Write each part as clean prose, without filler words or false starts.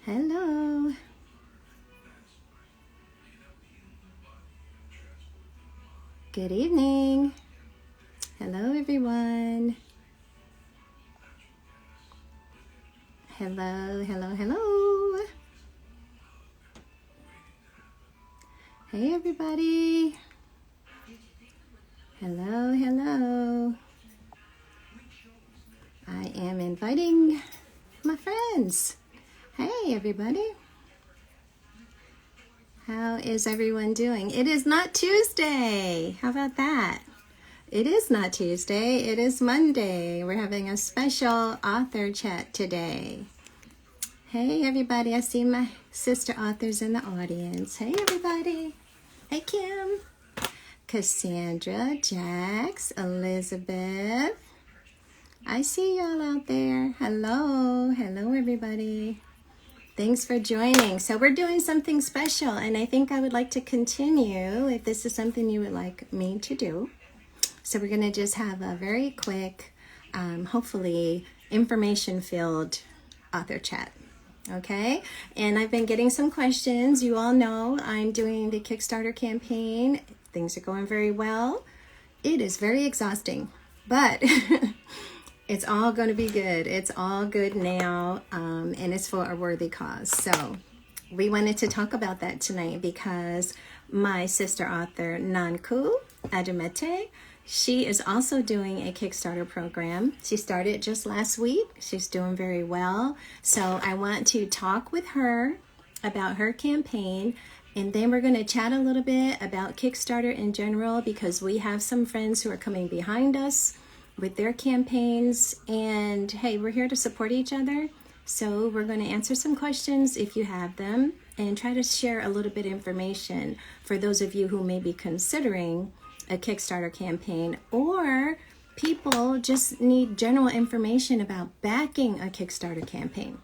Hello. Good evening. Hello, everyone. Hello, hello, hello. Hey, everybody. Hello, hello. I am inviting my friends. Hey, everybody. How is everyone doing? It is not Tuesday. How about that? It is not Tuesday. It is Monday. We're having a special author chat today. Hey, everybody. I see my sister authors in the audience. Hey, everybody. Hey, Kim. Cassandra, Jax, Elizabeth. I see y'all out there. Hello. Hello, everybody. Thanks for joining. So we're doing something special, and I think I would like to continue if this is something you would like me to do. So we're going to just have a very quick, hopefully information-filled author chat. Okay? And I've been getting some questions. You all know I'm doing the Kickstarter campaign. Things are going very well. It is very exhausting, but it's all going to be good. It's all good now, and it's for a worthy cause. So we wanted to talk about that tonight because my sister author, Nonku Adumetey, she is also doing a Kickstarter program. She started just last week. She's doing very well. So I want to talk with her about her campaign, and then we're going to chat a little bit about Kickstarter in general because we have some friends who are coming behind us with their campaigns, and hey, we're here to support each other. So we're going to answer some questions if you have them and try to share a little bit of information for those of you who may be considering a Kickstarter campaign, or people just need general information about backing a Kickstarter campaign.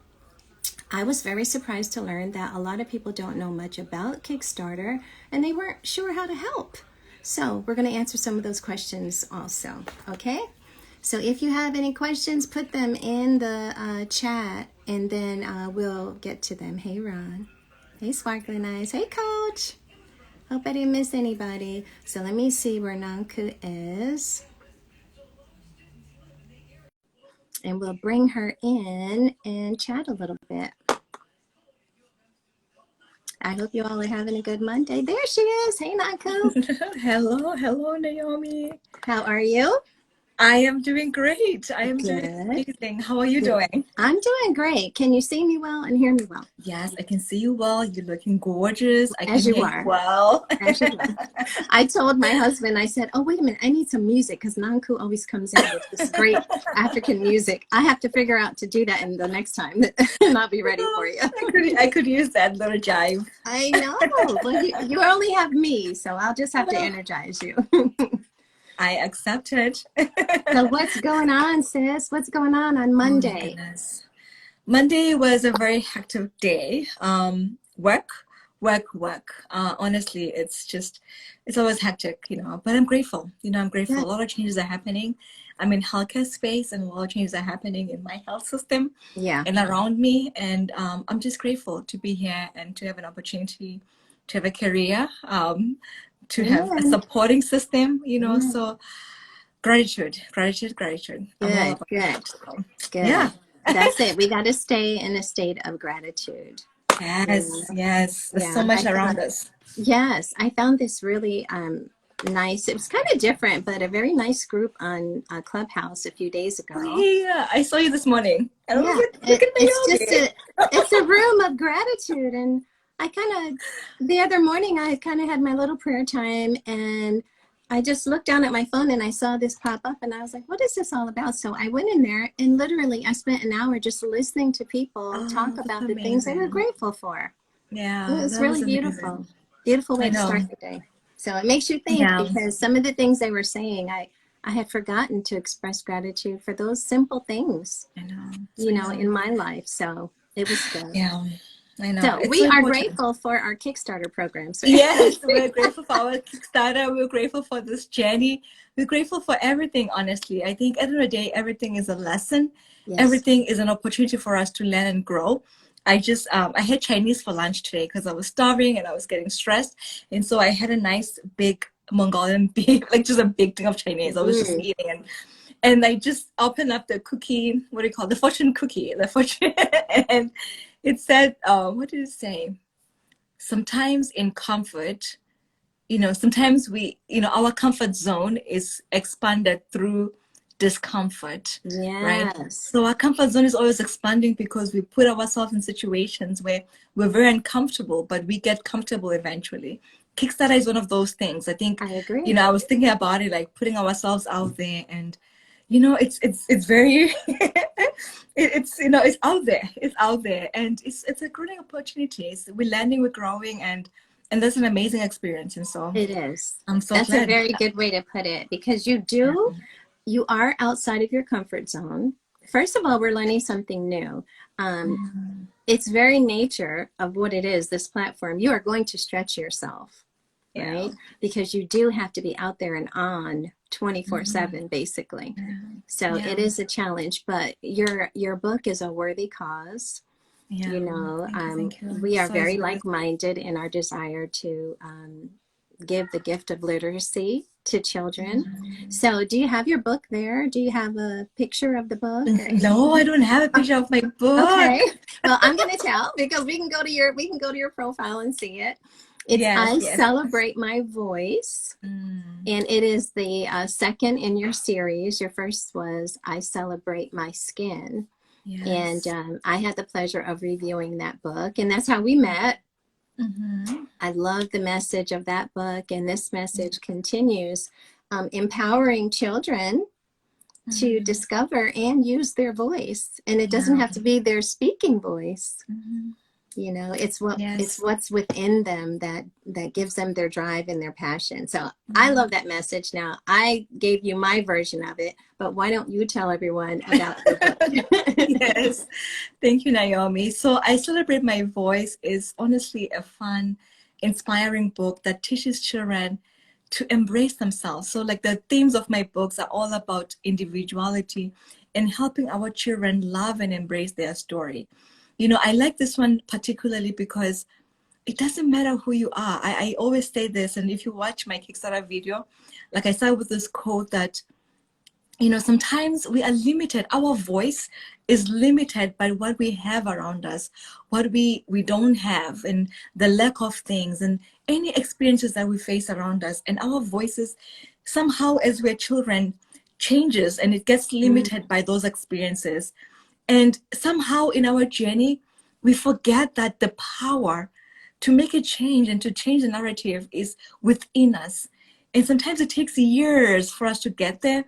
I was very surprised to learn that a lot of people don't know much about Kickstarter and they weren't sure how to help. So we're going to answer some of those questions also, okay? So if you have any questions, put them in the chat, and then we'll get to them. Hey, Ron. Hey, Sparkling Eyes. Hey, Coach. Hope I didn't miss anybody. So let me see where Nonku is. And we'll bring her in and chat a little bit. I hope you all are having a good Monday. There she is. Hey, Nonku. Hello, Naomi. How are you? I am doing great. I am Good. doing amazing. How are you doing? I'm doing great. Can you see me well and hear me well? Yes, I can see you well. You're looking gorgeous. I As can you hear are. you well. As you are. I told my husband, I said, oh, wait a minute, I need some music because Nonku always comes in with this great African music. I have to figure out to do that in the next time and I'll be ready for you. I could use that little jive. I know. Well, you only have me, so I'll just have to energize you. I accept it. So what's going on, sis? What's going on Monday? Oh my goodness. Monday was a very hectic day. Work. Honestly, it's always hectic, but I'm grateful. I'm grateful. Yeah. A lot of changes are happening. I'm in healthcare space, and a lot of changes are happening in my health system and around me. And I'm just grateful to be here and to have an opportunity to have a career, to have a supporting system, so gratitude. Good, I'm all about good, that. So, good. yeah. That's it. We got to stay in a state of gratitude. Yes. There's so much around us. Yes, I found this really nice. It was kind of different, but a very nice group on Clubhouse a few days ago. Oh, yeah, I saw you this morning. And yeah, it's a room of gratitude, and the other morning I kind of had my little prayer time, and I just looked down at my phone and I saw this pop up, and I was like, what is this all about? So I went in there, and literally I spent an hour just listening to people talk about the things they were grateful for. Yeah, it was really beautiful. Beautiful way to start the day. So it makes you think, because some of the things they were saying, I had forgotten to express gratitude for those simple things, in my life. So it was good. Yeah, I know. So we are grateful for our Kickstarter programs. Right? Yes, we're grateful for our Kickstarter. We're grateful for this journey. We're grateful for everything, honestly. I think at the end of the day, everything is a lesson. Yes. Everything is an opportunity for us to learn and grow. I had Chinese for lunch today because I was starving and I was getting stressed. And so I had a nice big Mongolian beef, like just a big thing of Chinese. I was just eating, and I just opened up the cookie, what do you call it? The fortune cookie, the fortune, and it said, what did it say? Sometimes in comfort, sometimes our comfort zone is expanded through discomfort, right? So our comfort zone is always expanding because we put ourselves in situations where we're very uncomfortable, but we get comfortable eventually. Kickstarter is one of those things. I think, I agree. I was thinking about it, like putting ourselves out there, and it's very it's out there, and it's a growing opportunity. We're learning, we're growing, and that's an amazing experience. And so it is. I'm so That's glad. a very good way to put it, because you are outside of your comfort zone. First of all, we're learning something new. It's very nature of what it is, this platform. You are going to stretch yourself, right? Because you do have to be out there and on 24/7, basically. So it is a challenge, but your book is a worthy cause. Thank you. We are very like-minded in our desire to give the gift of literacy to children. So do you have your book there? Do you have a picture of the book? No, I don't have a picture of my book. Okay. Well, I'm going to tell, because we can go to your profile and see it. It's I Celebrate My Voice. And it is the second in your series. Your first was I Celebrate My Skin. And I had the pleasure of reviewing that book, and that's how we met. I love the message of that book, and this message continues, empowering children to discover and use their voice. And it doesn't have to be their speaking voice. It's what's within them that gives them their drive and their passion. So I love that message. Now, I gave you my version of it, but why don't you tell everyone about your book? Yes, thank you, Naomi. So I Celebrate My Voice is honestly a fun, inspiring book that teaches children to embrace themselves. So like the themes of my books are all about individuality and helping our children love and embrace their story. I like this one particularly because it doesn't matter who you are. I always say this, and if you watch my Kickstarter video, like I started with this quote that, sometimes we are limited. Our voice is limited by what we have around us, what we don't have, and the lack of things, and any experiences that we face around us. And our voices, somehow as we're children, changes, and it gets limited by those experiences. And somehow in our journey, we forget that the power to make a change and to change the narrative is within us. And sometimes it takes years for us to get there,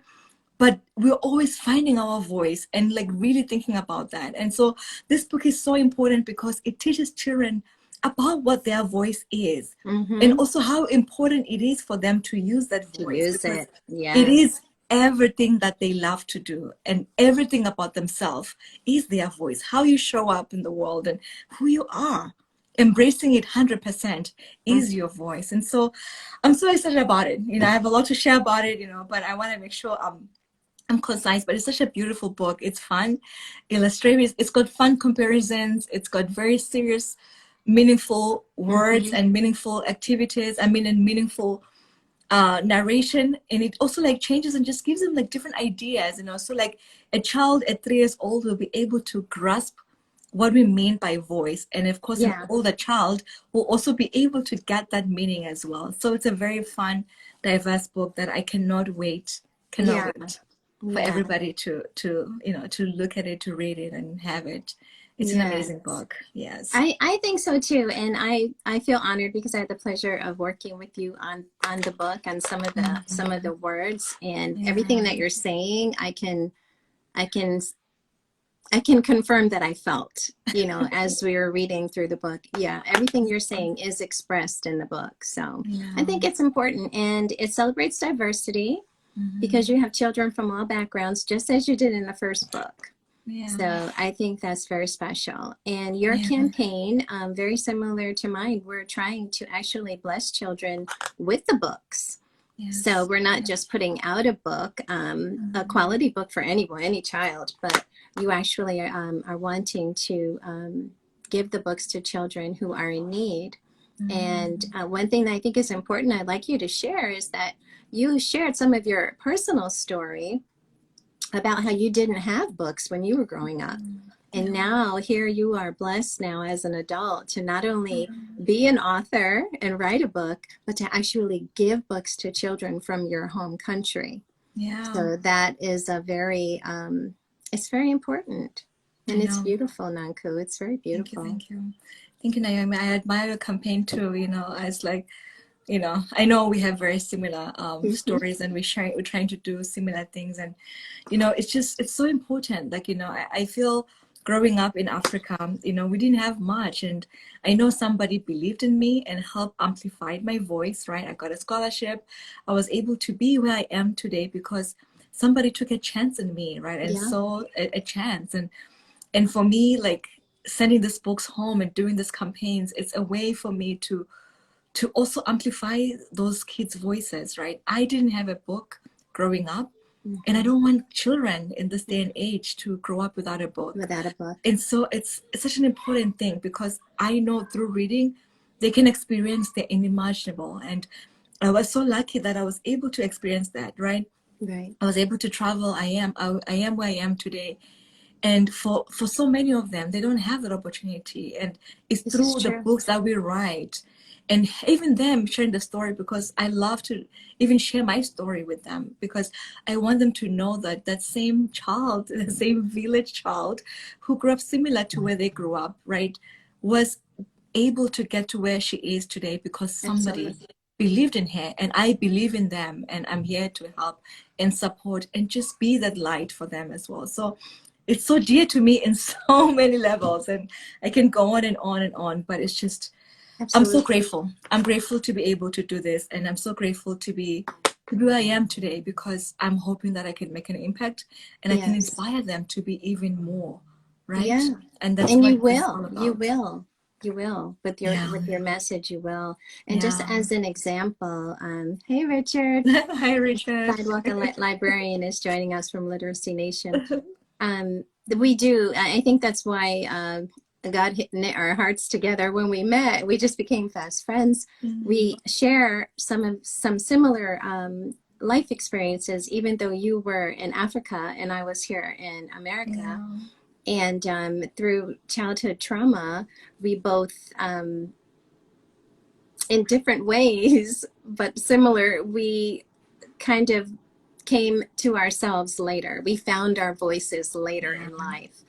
but we're always finding our voice and like really thinking about that. And so this book is so important because it teaches children about what their voice is, and also how important it is for them to use that voice. It is everything that they love to do, and everything about themselves is their voice. How you show up in the world and who you are, embracing it 100% is your voice. And so I'm so excited about it. I have a lot to share about it, but I want to make sure I'm concise. But it's such a beautiful book. It's fun, illustrated. It's got fun comparisons. It's got very serious, meaningful words and meaningful activities. And meaningful narration, and it also like changes and just gives them like different ideas. So like a child at 3 years old will be able to grasp what we mean by voice, and of course an older child will also be able to get that meaning as well. So it's a very fun, diverse book that I cannot wait for everybody to look at it, to read it, and have it. It's an amazing book. Yes, I think so too, and I feel honored because I had the pleasure of working with you on the book, on some of the words and everything that you're saying. I can confirm that I felt, as we were reading through the book. Yeah, everything you're saying is expressed in the book. So I think it's important, and it celebrates diversity because you have children from all backgrounds, just as you did in the first book. So I think that's very special. And your campaign, very similar to mine, we're trying to actually bless children with the books. So we're not just putting out a book, a quality book for anyone, any child, but you actually are wanting to give the books to children who are in need. And one thing that I think is important, I'd like you to share, is that you shared some of your personal story about how you didn't have books when you were growing up. And now here you are blessed now as an adult to not only be an author and write a book, but to actually give books to children from your home country. Yeah. So that is a very, it's very important. And it's beautiful, Nonku. It's very beautiful. Thank you. Thank you, Naomi. I admire your campaign too. You know, it's like, you know, I know we have very similar stories, and we're trying to do similar things. And, you know, it's so important. Like, you know, I feel growing up in Africa, you know, we didn't have much. And I know somebody believed in me and helped amplify my voice, right? I got a scholarship. I was able to be where I am today because somebody took a chance in me, right? And saw a chance. And for me, like, sending these books home and doing these campaigns, it's a way for me to also amplify those kids' voices, right? I didn't have a book growing up, and I don't want children in this day and age to grow up without a book. And so it's such an important thing, because I know through reading, they can experience the unimaginable. And I was so lucky that I was able to experience that, right? Right. I was able to travel. I am where I am today. And for so many of them, they don't have that opportunity. And it's through the books that we write, and even them sharing the story, because I love to even share my story with them, because I want them to know that that same child, the same village child who grew up similar to where they grew up, right, was able to get to where she is today because somebody believed in her, and I believe in them, and I'm here to help and support and just be that light for them as well. So it's so dear to me in so many levels, and I can go on and on and on, but it's just, I'm so grateful. I'm grateful to be able to do this, and I'm so grateful to be who I am today, because I'm hoping that I can make an impact, and I can inspire them to be even more, right? Yeah. And that's and what you it's all will, about. you will with your message, you will. And just as an example, hey Richard. Hi Richard. Sidewalk Librarian is joining us from Literacy Nation. We do. I think that's why God knit our hearts together. When we met, we just became fast friends. We share some similar life experiences, even though you were in Africa and I was here in America. And through childhood trauma, we both, in different ways, but similar, we kind of came to ourselves later. We found our voices later in life.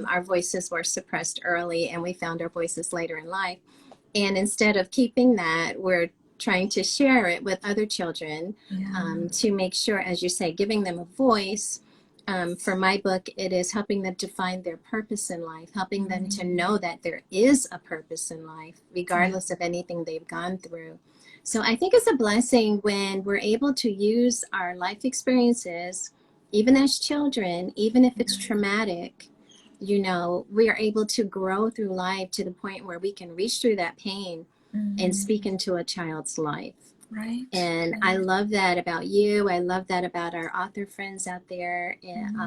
Our voices were suppressed early, and we found our voices later in life. And instead of keeping that, we're trying to share it with other children to make sure, as you say, giving them a voice. For my book, it is helping them to find their purpose in life, helping them to know that there is a purpose in life, regardless of anything they've gone through. So I think it's a blessing when we're able to use our life experiences, even as children, even if it's traumatic, you know, we are able to grow through life to the point where we can reach through that pain and speak into a child's life. Right. And I love that about you. I love that about our author friends out there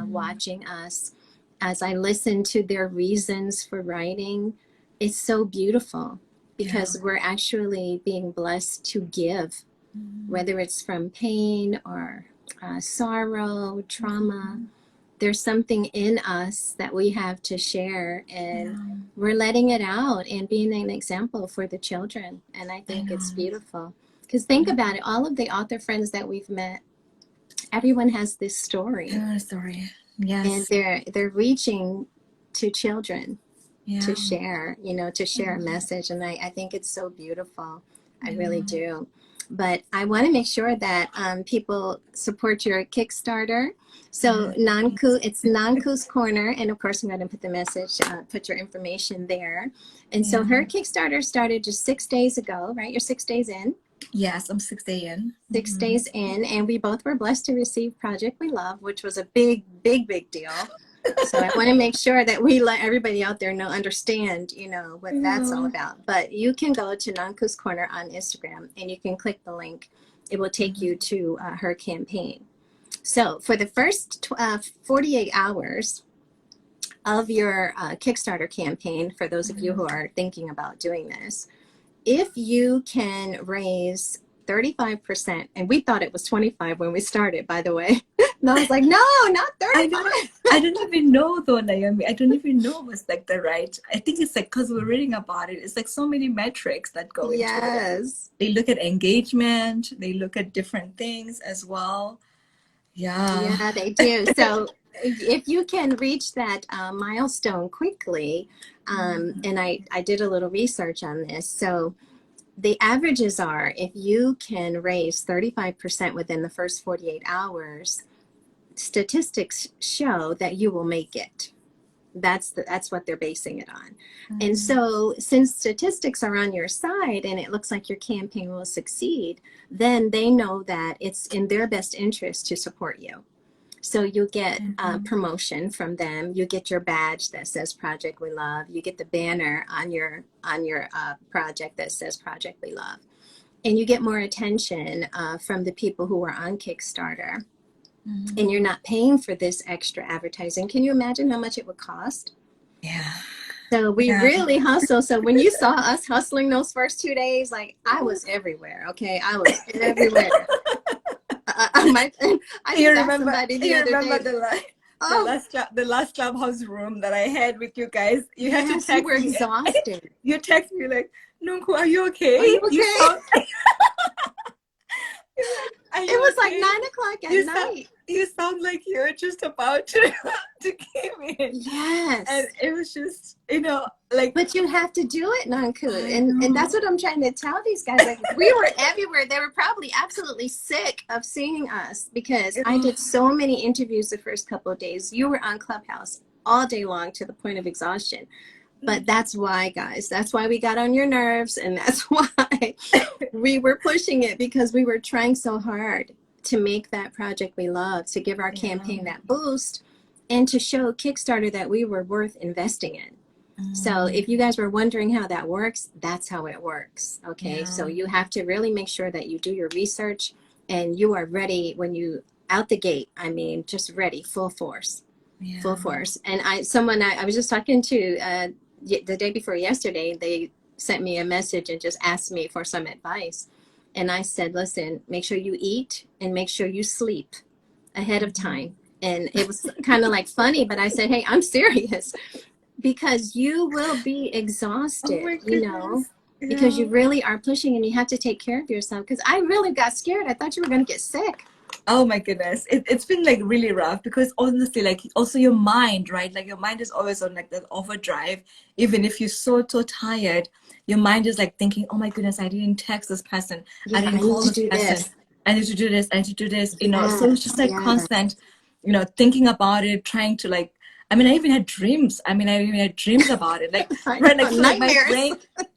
watching us. As I listen to their reasons for writing, it's so beautiful, because we're actually being blessed to give, whether it's from pain or sorrow, trauma. There's something in us that we have to share, and we're letting it out and being an example for the children. And I think it's beautiful. Because think about it, all of the author friends that we've met, everyone has this story. Yes. And they're reaching to children to share, you know, to share a message. And I think it's so beautiful. I really do. But I want to make sure that people support your Kickstarter. So Nonku, it's Nonku's Corner. And of course, I'm going to put the message, put your information there. And so her Kickstarter started just 6 days ago, right? You're 6 days in. Yes, I'm 6 days in. 6 days in, and we both were blessed to receive Project We Love, which was a big deal. So I want to make sure that we let everybody out there understand, you know, what that's all about. But you can go to Nonku's Corner on Instagram, and you can click the link. It will take you to her campaign. So for the first 48 hours, of your Kickstarter campaign, for those of you who are thinking about doing this, if you can raise 35%, and we thought it was 25 when we started, by the way. And I was like, no, not 35. I don't even know though, Naomi. I don't even know what's like the right. I think it's like because we're reading about it. It's like so many metrics that go into it. They look at engagement. They look at different things as well. Yeah, they do. So if you can reach that milestone quickly, and I did a little research on this. So the averages are, if you can raise 35% within the first 48 hours, statistics show that you will make it. That's what they're basing it on. And so since statistics are on your side and it looks like your campaign will succeed, then they know that it's in their best interest to support you. So you get promotion from them. You get your badge that says Project We Love. You get the banner on your project that says Project We Love. And you get more attention from the people who are on Kickstarter. And you're not paying for this extra advertising. Can you imagine how much it would cost? Yeah. So we really hustle. So when you saw us hustling those first 2 days, like I was everywhere. Okay, I was everywhere. I remember the last clubhouse room that I had with you guys? You had to text me. You were exhausted. You text me like, Nonku, are you okay? Are you okay? It was okay? Like 9 o'clock at night. You sound like you're just about to give in. Yes. And it was just, like. But you have to do it, Nonku. And that's what I'm trying to tell these guys. Like, we were everywhere. They were probably absolutely sick of seeing us because I did so many interviews the first couple of days. You were on Clubhouse all day long to the point of exhaustion. But that's why, guys, that's why we got on your nerves. And that's why we were pushing it, because we were trying so hard to make that Project We Love, to give our campaign that boost, and to show Kickstarter that we were worth investing in. So if you guys were wondering how that works, that's how it works. Okay. So you have to really make sure that you do your research and you are ready when you out the gate. I mean, just ready, full force. Full force. And I was just talking to the day before yesterday, they sent me a message and just asked me for some advice. And I said, listen, make sure you eat and make sure you sleep ahead of time. And it was kind of like funny, but I said, hey, I'm serious, because you will be exhausted, because you really are pushing and you have to take care of yourself. Because I really got scared. I thought you were going to get sick. Oh my goodness. It's been like really rough, because honestly, like also your mind, right? Like your mind is always on like that overdrive. Even if you're so tired, your mind is like thinking, oh my goodness, I didn't text this person. I didn't call this person. I need to do this. I need to do this. So it's just like constant, thinking about it, trying to like, I even had dreams. I even had dreams about it. Like, right, like, so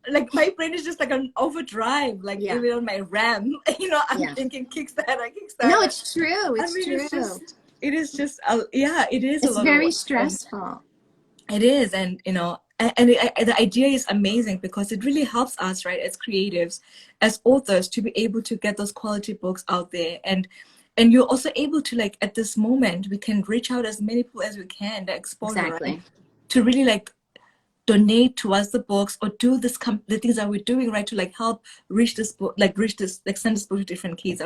like my brain is just like an overdrive. Like even on my RAM, I'm thinking Kickstarter. No, it's true. It's true. It is just, it is. It's very stressful. It is, and the idea is amazing, because it really helps us, right, as creatives, as authors, to be able to get those quality books out there. And you're also able to, like, at this moment, we can reach out as many people as we can, the exposure, right, to really like donate towards the books, or do the things that we're doing, right, to like help reach this book, like send this book to different kids.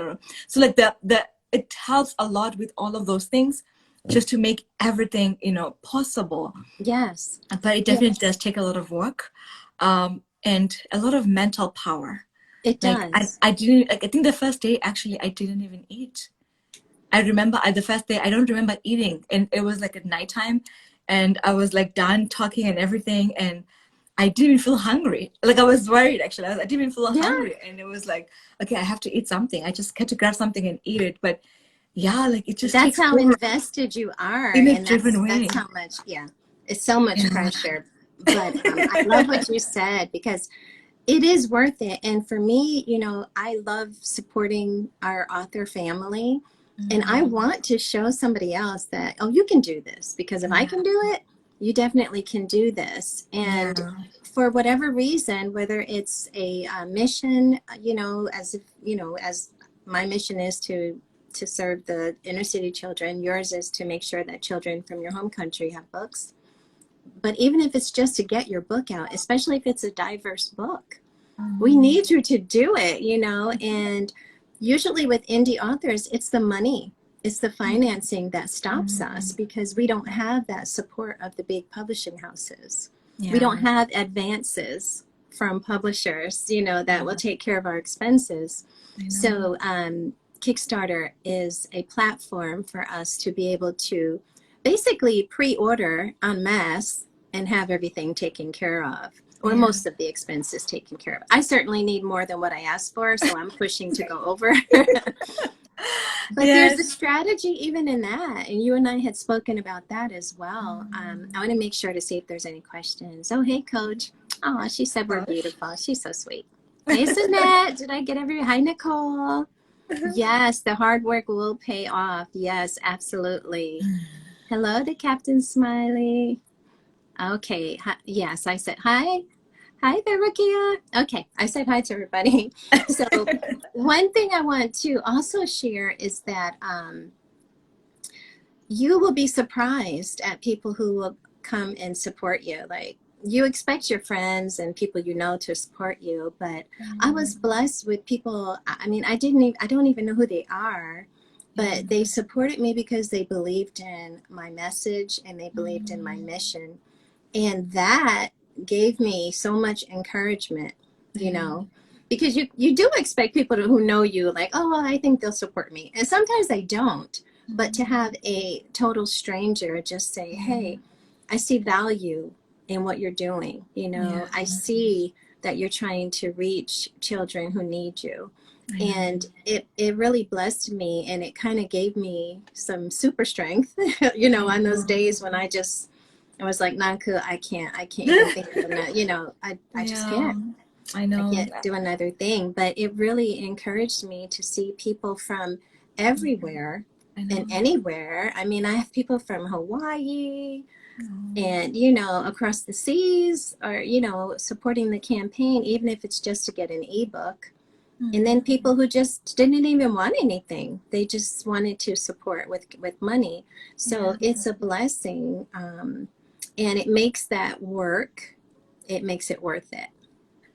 So like it helps a lot with all of those things, just to make everything, possible. Yes. But it definitely does take a lot of work, and a lot of mental power. It does. I didn't, I think the first day, actually, I didn't even eat. I remember the first day, I don't remember eating, and it was like at nighttime, and I was like done talking and everything, and I didn't even feel hungry. Like I was worried, actually. I didn't even feel hungry, and it was like, okay, I have to eat something. I just had to grab something and eat it. But like it just that's how invested you are in a different way. That's how much, it's so much pressure. But I love what you said, because it is worth it. And for me, I love supporting our author family. And I want to show somebody else that, you can do this, because if I can do it, you definitely can do this. And for whatever reason, whether it's a mission, as my mission is to serve the inner city children, yours is to make sure that children from your home country have books. but even if it's just to get your book out, especially if it's a diverse book, we need you to do it, you know. And usually with indie authors, it's the money, it's the financing that stops us, because we don't have that support of the big publishing houses. We don't have advances from publishers, you know, that will take care of our expenses. So Kickstarter is a platform for us to be able to basically pre-order en masse and have everything taken care of, or most of the expenses taken care of. I certainly need more than what I asked for, so I'm pushing to go over. But there's a strategy even in that, and you and I had spoken about that as well. I want to make sure to see if there's any questions. Oh, hey, Coach. Oh, she said we're beautiful. She's so sweet. Hey, Sunette. Did I get everybody? Hi, Nicole. Yes, the hard work will pay off. Yes, absolutely. Hello to Captain Smiley. Okay. Hi. Yes, I said hi. Hi there, Rukia. Okay, I said hi to everybody. So one thing I want to also share is that you will be surprised at people who will come and support you. Like, you expect your friends and people you know to support you, but I was blessed with people. I mean, I don't even know who they are, but they supported me because they believed in my message and they believed in my mission. And that gave me so much encouragement, you know, because you do expect people who know you, like, oh, well, I think they'll support me. And sometimes they don't. But to have a total stranger just say, hey, I see value in what you're doing. You know, I see that you're trying to reach children who need you. And it really blessed me, and it kind of gave me some super strength, you know, on those days when I was like, Nonku, I can't even think of that, you know, I just can't. I can't do another thing. But it really encouraged me to see people from everywhere and anywhere. I mean, I have people from Hawaii and, you know, across the seas, or, you know, supporting the campaign, even if it's just to get an ebook. And then people who just didn't even want anything. They just wanted to support with money. So it's a blessing. And it makes that work, it makes it worth it.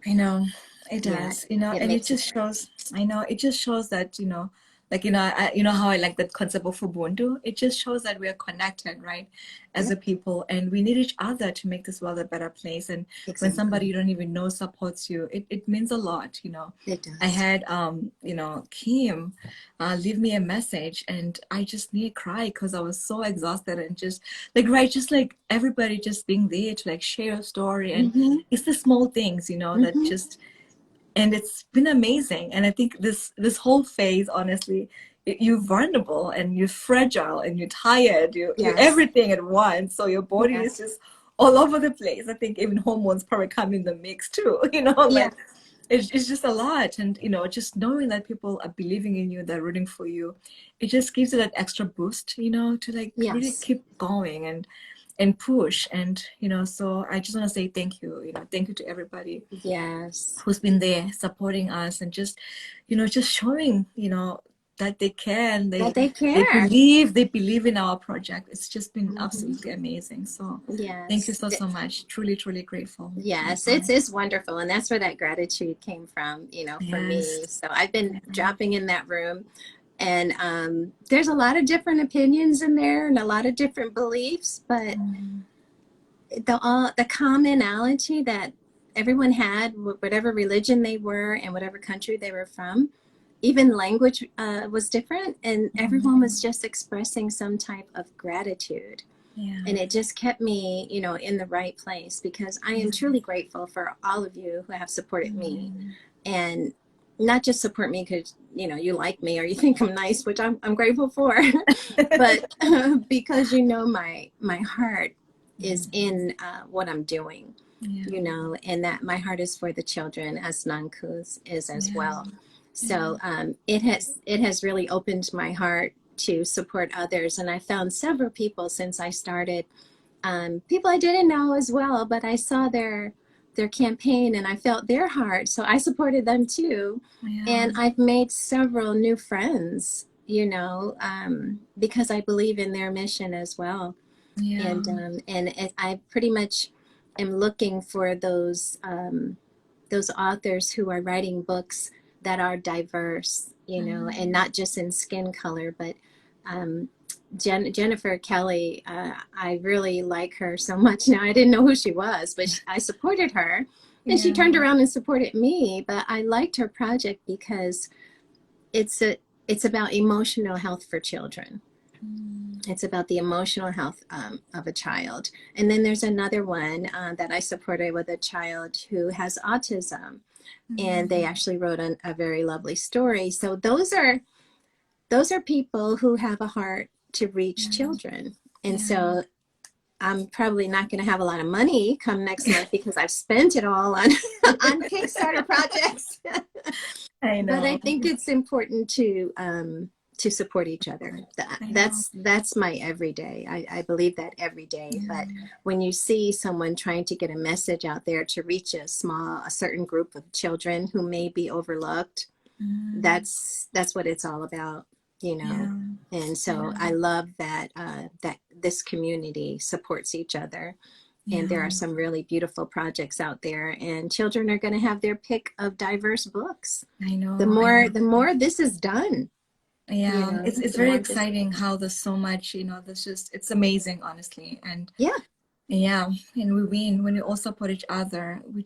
I know, it does, you know, and it just shows, I know, it just shows that, you know, like, you know, you know how I like that concept of Ubuntu. It just shows that we are connected, right, as a people, and we need each other to make this world a better place. And when somebody you don't even know supports you, it means a lot, you know. It does. I had, you know, Kim leave me a message, and I just nearly cried because I was so exhausted, and just like, right, just like everybody just being there to like share a story. And it's the small things, you know, that just, and it's been amazing. And I think this whole phase, honestly, you're vulnerable and you're fragile and you're tired, you're everything at once. So your body is just all over the place. I think even hormones probably come in the mix too, you know, like it's just a lot. And, you know, just knowing that people are believing in you, they're rooting for you, it just gives you that extra boost, you know, to like really keep going and push. And, you know, so I just want to say thank you, you know, thank you to everybody who's been there supporting us, and just, you know, just showing, you know, that they can, they believe in our project. It's just been absolutely amazing. So thank you so much. Truly grateful. It's wonderful. And that's where that gratitude came from, you know, for me. So I've been dropping in that room, and there's a lot of different opinions in there and a lot of different beliefs, but the commonality that everyone had, whatever religion they were and whatever country they were from, even language was different, and everyone was just expressing some type of gratitude. And it just kept me, you know, in the right place, because I am truly grateful for all of you who have supported me. And not just support me because, you know, you like me or you think I'm nice, which I'm grateful for, but because, you know, my heart is in what I'm doing, you know, and that my heart is for the children, as Nanku's is as well. So it has really opened my heart to support others. And I found several people since I started, people I didn't know as well, but I saw their campaign and I felt their heart. So I supported them too. And I've made several new friends, you know, because I believe in their mission as well. Yeah. I pretty much am looking for those authors who are writing books that are diverse, you know, and not just in skin color, but um, Jennifer Kelly, I really like her so much now. I didn't know who she was, but I supported her, and she turned around and supported me. But I liked her project because it's about emotional health for children. It's about the emotional health of a child. And then there's another one that I supported with a child who has autism, and they actually wrote a very lovely story. So those are people who have a heart to reach children. And so I'm probably not going to have a lot of money come next month because I've spent it all on on Kickstarter projects. I know. But I think it's important to support each other. That's my everyday. I believe that every day. But when you see someone trying to get a message out there to reach a certain group of children who may be overlooked, that's what it's all about, you know. And so I love that that this community supports each other. And there are some really beautiful projects out there, and children are going to have their pick of diverse books. I know. The more this is done. Yeah, you know, it's very exciting how there's so much, you know, it's amazing, honestly. And and we win when we all support each other, we're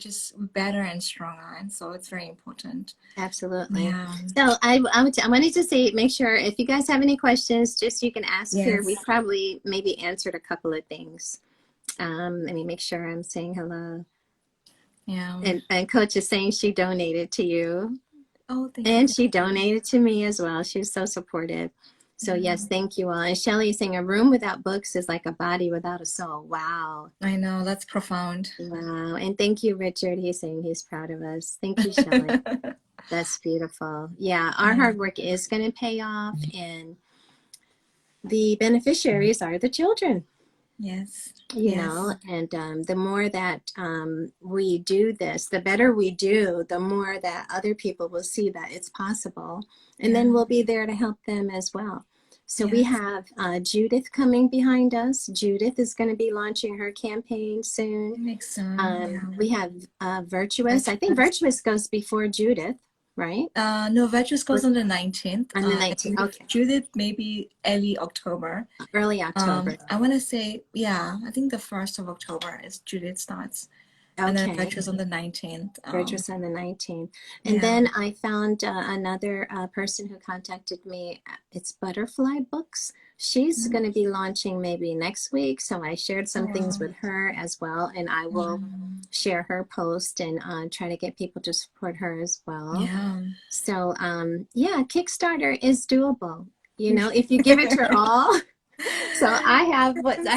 better and stronger. And so it's very important. Absolutely. So I wanted to say, make sure if you guys have any questions, just you can ask here. We probably maybe answered a couple of things. Let me make sure I'm saying hello. Yeah. And Coach is saying she donated to you. Oh, thank you. And she donated to me as well. She was so supportive. So yes, thank you all. And Shelly is saying a room without books is like a body without a soul. Wow. I know, that's profound. Wow. And thank you, Richard. He's saying he's proud of us. Thank you, Shelly. That's beautiful. Yeah, our hard work is going to pay off, and the beneficiaries are the children. Yes. You know, and the more that we do this, the better we do, the more that other people will see that it's possible. And then we'll be there to help them as well. So we have Judith coming behind us. Judith is going to be launching her campaign soon. Makes sense. We have Virtuous. I think Virtuous goes before Judith, right? No, Virtuous goes on the 19th. On the 19th, okay. Judith, maybe early October. Early October. I want to say, I think the 1st of October is Judith starts. Okay. And then Virtuous on the 19th. Virtuous on the 19th. And then I found another person who contacted me. It's Butterfly Books. She's going to be launching maybe next week. So I shared some things with her as well. And I will share her post and try to get people to support her as well. Yeah. So, Kickstarter is doable. You know, if you give it your all. So I have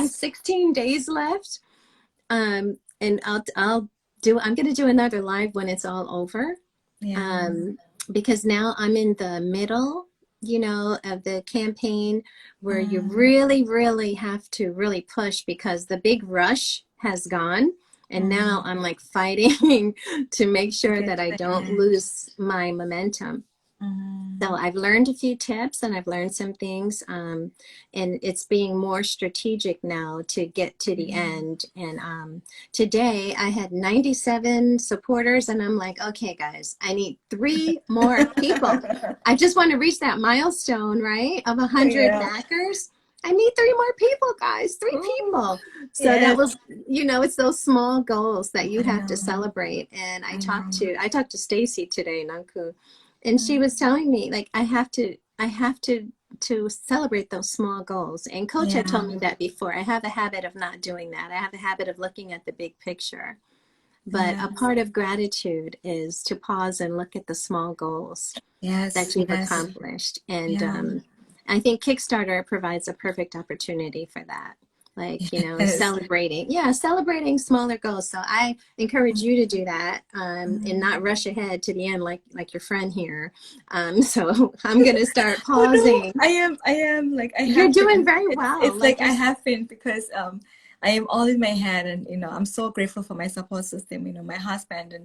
16 days left. And I'm going to do another live when it's all over. Yeah. Because now I'm in the middle, you know, of the campaign where you really, really have to really push because the big rush has gone. And now I'm like fighting to make sure that I don't lose my momentum. So I've learned a few tips and I've learned some things, and it's being more strategic now to get to the end. And today I had 97 supporters, and I'm like, okay, guys, I need 3 more people. I just want to reach that milestone, right, of 100 backers. I need 3 more people, guys, 3 people. So that was, you know, it's those small goals that you have to celebrate. And I talked to Stacy today, Nonku. And she was telling me, like, I have to celebrate those small goals. And Coach had told me that before. I have a habit of not doing that. I have a habit of looking at the big picture. But a part of gratitude is to pause and look at the small goals that you've accomplished. And I think Kickstarter provides a perfect opportunity for that. Like, you know, celebrating smaller goals. So I encourage you to do that and not rush ahead to the end like your friend here. So I'm going to start pausing. I am like, you're doing very well. It's like I have been because I am all in my head, and, you know, I'm so grateful for my support system, you know, my husband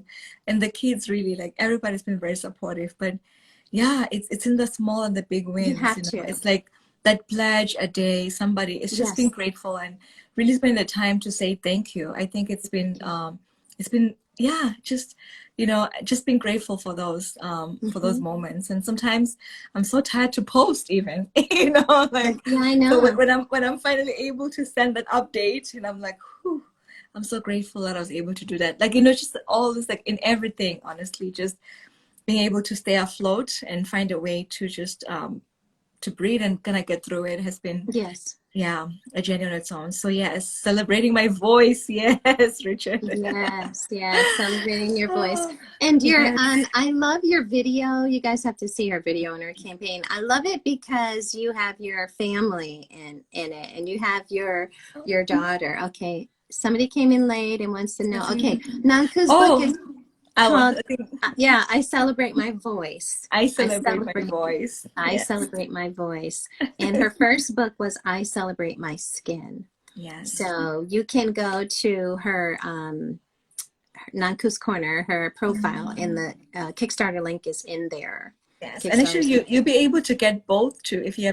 and the kids, really, like everybody's been very supportive. But yeah, it's in the small and the big wins. You have to. It's like that pledge a day, somebody, it's just being grateful and really spending the time to say thank you. I think it's been yeah, just, you know, just being grateful for those moments. And sometimes I'm so tired to post even, you know, like, yeah, I know. So when I'm finally able to send that update, and I'm like, whew, I'm so grateful that I was able to do that. Like, you know, just all this, like in everything, honestly, just being able to stay afloat and find a way to just to breathe and kind of get through it has been a journey on its own. So yes, celebrating my voice. Yes, Richard. Yes, celebrating your voice. And your I love your video. You guys have to see her video in her campaign. I love it because you have your family in it, and you have your daughter. Okay, somebody came in late and wants to know. Okay, Nonku's book is called, I Celebrate My Voice. I celebrate my voice. I celebrate my voice. And her first book was I Celebrate My Skin. Yes. So you can go to her Nonku's Corner, her profile, and the Kickstarter link is in there. Yes, and actually you'll be able to get both too if you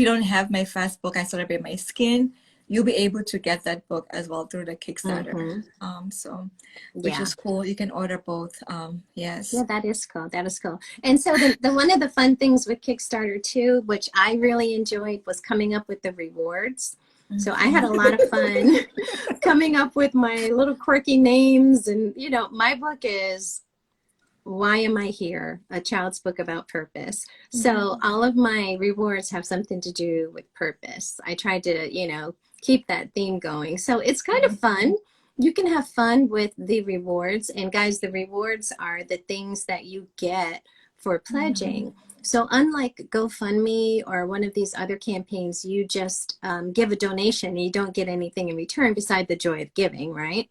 don't have my first book, I Celebrate My Skin. You'll be able to get that book as well through the Kickstarter. So, which is cool. You can order both. Yes. Yeah, that is cool. That is cool. And so the one of the fun things with Kickstarter too, which I really enjoyed, was coming up with the rewards. So I had a lot of fun coming up with my little quirky names. And, you know, my book is Why Am I Here? A Child's Book About Purpose. So all of my rewards have something to do with purpose. I tried to, you know, keep that theme going. So it's kind of fun. You can have fun with the rewards. And guys, the rewards are the things that you get for pledging. So unlike GoFundMe or one of these other campaigns, you just give a donation and you don't get anything in return beside the joy of giving, right?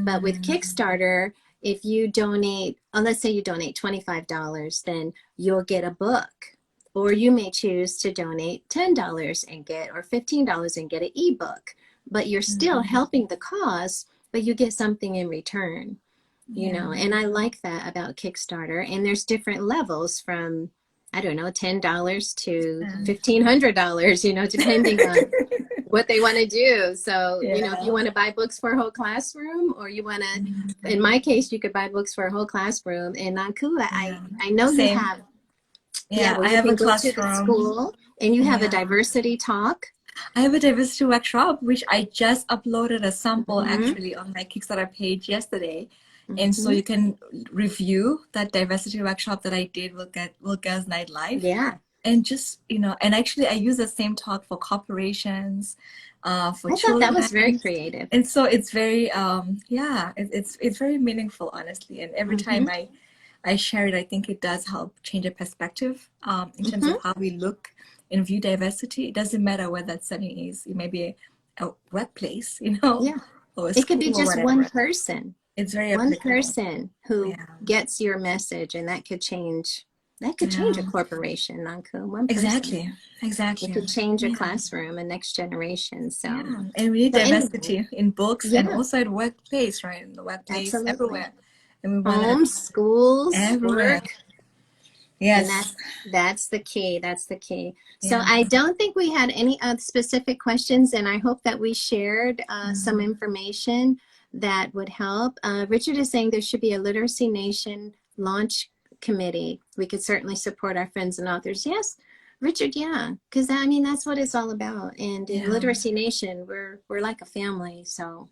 But with Kickstarter, if you donate, let's say you donate $25, then you'll get a book. Or you may choose to donate $10 and get, or $15 and get an ebook. But you're still helping the cause, but you get something in return, you know. And I like that about Kickstarter. And there's different levels from, I don't know, $10 to $1,500, you know, depending on what they want to do. So, you know, if you want to buy books for a whole classroom, or you want to, in my case, you could buy books for a whole classroom. And Nonku, I know you have. I have a classroom. To the school, and you have a diversity talk. I have a diversity workshop, which I just uploaded a sample actually on my Kickstarter page yesterday. And so you can review that diversity workshop that I did with Girls Night Live. Yeah. And just, you know, and actually I use the same talk for corporations, for children. I thought that was very creative. And so it's very, it's very meaningful, honestly. And every time I share it, I think it does help change a perspective in terms of how we look and view diversity. It doesn't matter where that setting is. It may be a workplace, you know. Yeah. Or it could be just one person. It's very one person who gets your message, and that could change. That could change a corporation, Nonku. One person. Exactly. It could change a classroom, a next generation. So, and we need diversity in books and also at workplace, right? In the workplace, everywhere. And we want homes, schools, everywhere. Work. Yes. And that's the key. That's the key. So I don't think we had any specific questions, and I hope that we shared some information that would help. Richard is saying there should be a Literacy Nation launch committee. We could certainly support our friends and authors. Yes, Richard, because I mean, that's what it's all about. And in Literacy Nation, we're like a family. So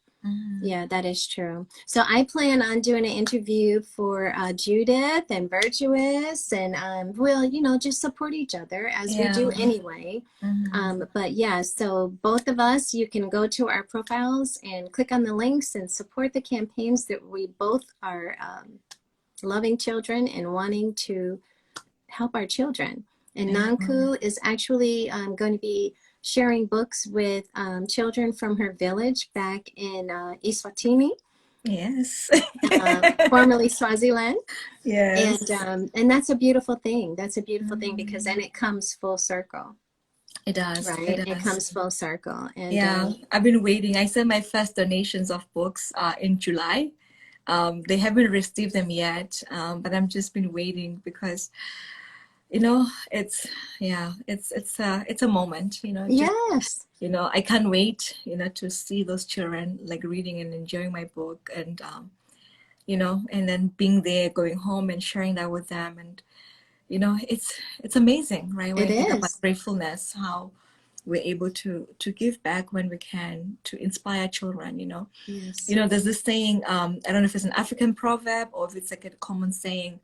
yeah, that is true. So I plan on doing an interview for Judith and Virtuous, and we'll, you know, just support each other as we do anyway. But yeah, so both of us, you can go to our profiles and click on the links and support the campaigns that we both are loving children and wanting to help our children. And Nonku is actually going to be sharing books with children from her village back in Eswatini. Yes. Formerly Swaziland. Yes. And that's a beautiful thing. That's a beautiful thing, because then it comes full circle. It does. Right? It comes full circle. And I've been waiting. I sent my first donations of books in July. They haven't received them yet, but I've just been waiting because You know, it's yeah, it's a moment, you know, just Yes. you know, I can't wait, you know, to see those children like reading and enjoying my book, and you know, and then being there, going home and sharing that with them, and you know, it's amazing, right? When It I think about is. gratefulness, how we're able to give back when we can, to inspire children, you know. Yes. You know, there's this saying, I don't know if it's an African proverb or if it's like a common saying,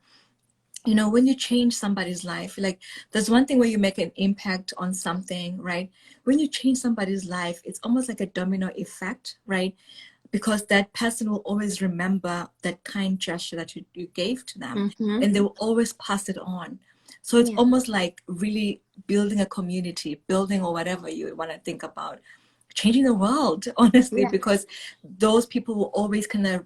you know, when you change somebody's life, like there's one thing where you make an impact on something, right? When you change somebody's life, it's almost like a domino effect, right? Because that person will always remember that kind gesture that you gave to them, Mm-hmm. and they will always pass it on. So it's Yeah. almost like really building a community, building, or whatever you want to think about, changing the world, honestly, Yeah. because those people will always kind of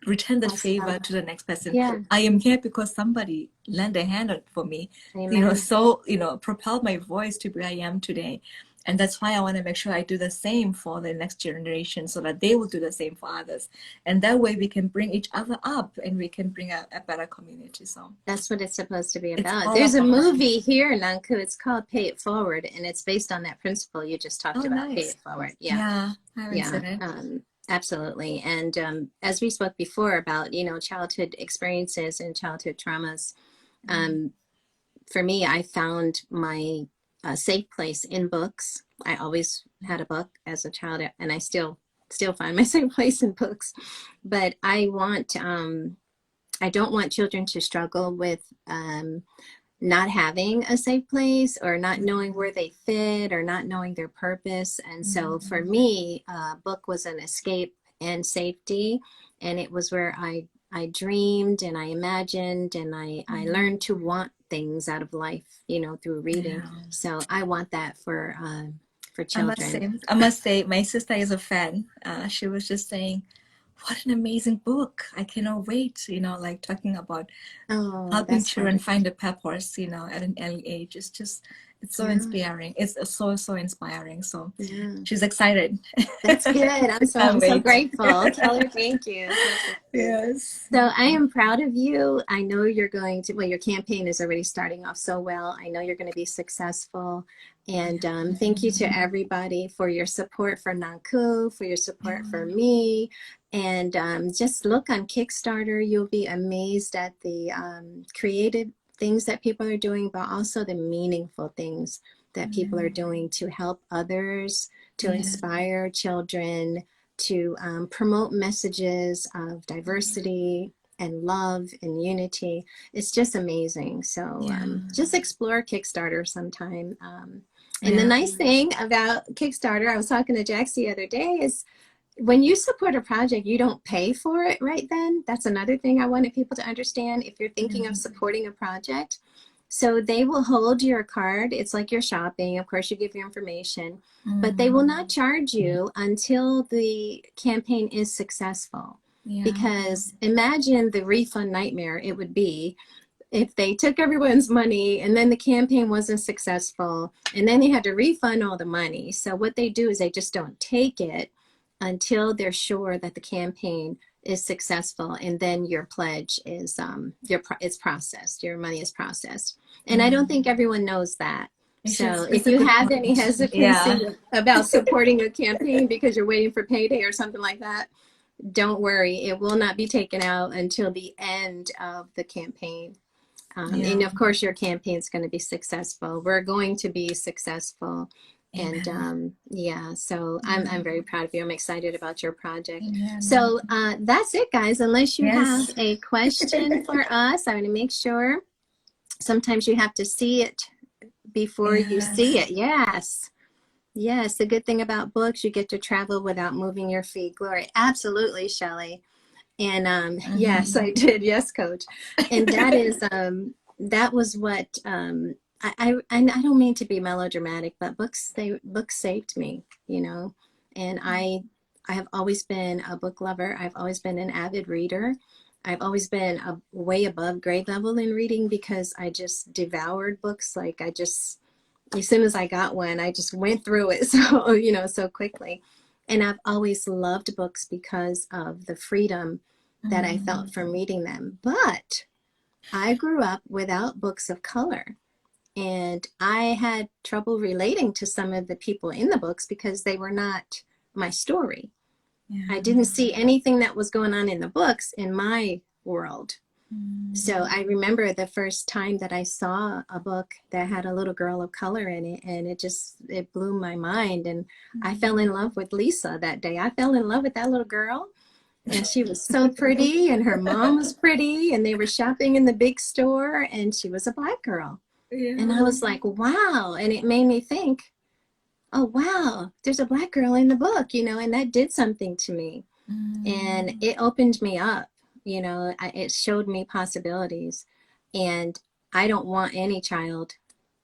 return that Awesome. favor to the next person. Yeah. I am here because somebody lent a hand for me, you know, Amen. so, you know, propelled my voice to where I am today. And that's why I want to make sure I do the same for the next generation, so that they will do the same for others. And that way we can bring each other up, and we can bring a better community. So that's what it's supposed to be it's about. all There's a about that. movie here, Nanku. It's called Pay It Forward, and it's based on that principle you just talked Oh, about. Pay nice. It Forward. Yeah. Yeah, I haven't Yeah. seen it. Absolutely. And as we spoke before about, you know, childhood experiences and childhood traumas, for me, I found my safe place in books. I always had a book as a child, and I still find my safe place in books. But I don't want children to struggle with not having a safe place, or not knowing where they fit, or not knowing their purpose. And so for me, a book was an escape and safety, and it was where I dreamed and I imagined, and I learned to want things out of life, you know, through reading. Yeah. So I want that for children. I must say, my sister is a fan. She was just saying, "What an amazing book! I cannot wait." You know, like talking about Oh, helping that's children fun. find a purpose. You know, at an early age. It's just, it's so Yeah, inspiring. It's so inspiring. So yeah. she's excited. That's good. I'm so Can't I'm so wait. grateful. Tell her thank you. That's so sweet. Yes. So I am proud of you. I know you're going to, well, your campaign is already starting off so well. I know you're going to be successful. And thank you to everybody for your support for Nanku, for your support for me. And just look on Kickstarter. You'll be amazed at the creative things that people are doing, but also the meaningful things that people are doing to help others, to Yeah. inspire children, to promote messages of diversity and love and unity. It's just amazing. So Yeah. just explore Kickstarter sometime. And the Yeah. nice thing about Kickstarter, I was talking to Jax the other day, is when you support a project, you don't pay for it right then. That's another thing I wanted people to understand. If you're thinking of supporting a project, so they will hold your card. It's like you're shopping. Of course, you give your information, but they will not charge you until the campaign is successful. Yeah. Because imagine the refund nightmare it would be if they took everyone's money and then the campaign wasn't successful and then they had to refund all the money. So what they do is they just don't take it until they're sure that the campaign is successful, and then your pledge is it's processed, your money is processed. And I don't think everyone knows that. So It's if a you good have any point. Yeah. hesitancy about supporting a campaign because you're waiting for payday or something like that, don't worry, it will not be taken out until the end of the campaign. Yeah. And of course, your campaign is going to be successful. We're going to be successful. Amen. And yeah, so I'm very proud of you. I'm excited about your project. Amen. So that's it, guys. Unless you have Yes. a question for us, I'm going to make sure. Sometimes you have to see it before you see it. Yes. Yes. The good thing about books, you get to travel without moving your feet. Glory. Absolutely, Shelley. And yes, I did. Yes, coach. And that is that was what I don't mean to be melodramatic, but books saved me, you know. And I have always been a book lover. I've always been an avid reader. I've always been way above grade level in reading because I just devoured books. Like I just, as soon as I got one, I just went through it so, you know, so quickly. And I've always loved books because of the freedom that I felt from reading them. But I grew up without books of color. And I had trouble relating to some of the people in the books because they were not my story. Yeah. I didn't see anything that was going on in the books in my world. So I remember the first time that I saw a book that had a little girl of color in it, and it blew my mind. And I fell in love with Lisa that day. I fell in love with that little girl, and she was so pretty, and her mom was pretty, and they were shopping in the big store, and she was a Black girl. Yeah. And I was like, wow. And it made me think, oh, wow, there's a Black girl in the book, and that did something to me. And it opened me up, it showed me possibilities. And I don't want any child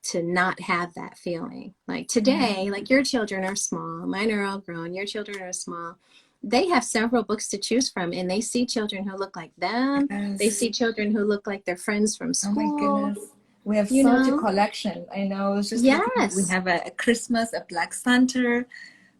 to not have that feeling. Like today, like your children are small, mine are all grown, your children are small. They have several books to choose from, and they see children who look like them. Yes. They see children who look like their friends from school. Oh my goodness. We have such a collection. I know. It's just yes. We have a Christmas, a Black Santa.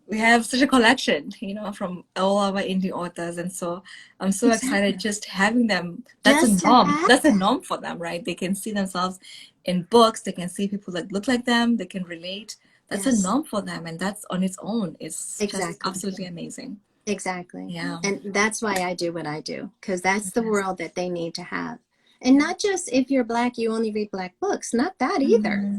We have such a collection, from all our indie authors. And so I'm so excited just having them. That's just a norm. That's a norm for them, right? They can see themselves in books. They can see people that look like them. They can relate. That's a norm for them. And that's on its own. It's just absolutely amazing. Exactly. Yeah. And that's why I do what I do, because that's the world that they need to have. And not just if you're Black, you only read Black books. Not that either.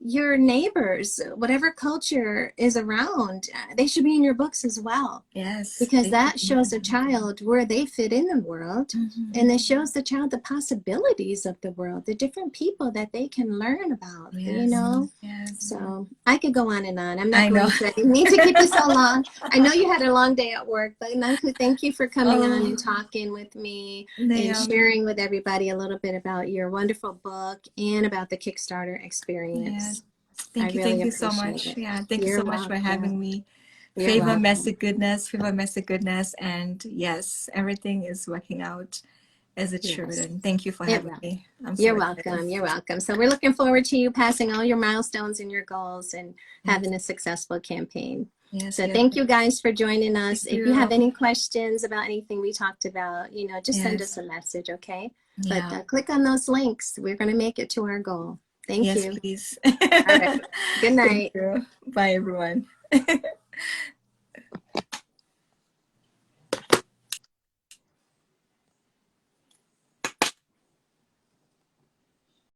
Your neighbors, whatever culture is around, they should be in your books as well. Yes. Because that shows a child where they fit in the world. And it shows the child the possibilities of the world, the different people that they can learn about, Yes. So I could go on and on. I'm not going to. I didn't mean to keep this so long. I know you had a long day at work, but Nonku, thank you for coming on and talking with me and sharing with everybody a little bit about your wonderful book and about the Kickstarter experience. Yes. Thank you so much. Yeah, thank you so much for having me. Favor, messy goodness, and yes, everything is working out as it should. And thank you for having me. You're welcome. You're welcome. So we're looking forward to you passing all your milestones and your goals and having a successful campaign. Yes, so thank you guys for joining us. If you have any questions about anything we talked about, just send us a message, okay? Yeah. But click on those links. We're going to make it to our goal. Thank you. Yes, please. All right. Good night. Bye, everyone.